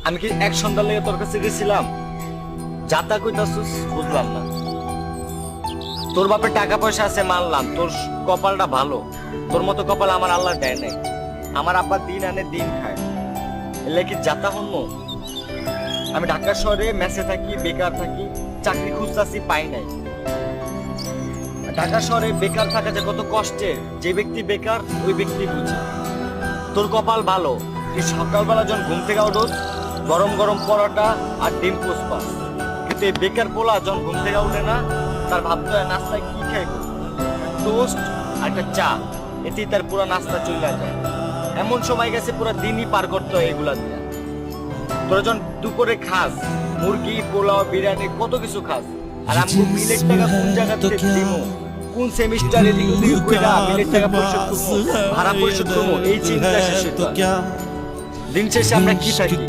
আমি কি এক সন্ধ্যার লেগে তোর কাছে গেছিলাম? যাতা কইতাছিস বুঝলাম না। তোর বাপের টাকা পয়সা আছে মানলাম, তোর কপালটা ভালো। তোর মতো কপাল আমার আল্লাহ দেয় নাই। আমার আব্বা দিন আনে দিন খায়, এলে কি যাতা হন্য? আমি ঢাকা শহরে মেসে থাকি, বেকার থাকি, চাকরি খুঁজতাছি, পাই নাই। ঢাকা শহরে বেকার থাকা যে কত কষ্টের, যে ব্যক্তি বেকার ওই ব্যক্তি বুঝে। তোর কপাল ভালো, তুই সকালবেলা যখন ঘুম থেকে উঠোস গরম গরম পরোটা আর ডিম পোস্ট পাস। কিন্তু এই বেকার পোলা যখন ঘুম থেকে উঠে না, তার ভাবতে হয় নাস্তায় কি খাইব, টোস্ট আর একটা চা, এতেই তার পুরো নাস্তা চলে যায়। এমন সময় গেছে পুরো দিনই পার করতে হয় এগুলা দিয়ে। তোরা যখন দুপুরে খাস মুরগি, পোলাও, বিরিয়ানি, কত কিছু খাস, আর আমি মিলের টাকা কোন জায়গা থেকে দিব, কোন সেমিস্টারে দিকে থেকে কইরা মিলের টাকা পরিশোধ করব, ভাড়া পরিশোধ করব, এই চিন্তা শেষ হতো। দিন শেষে আমরা কি থাকি?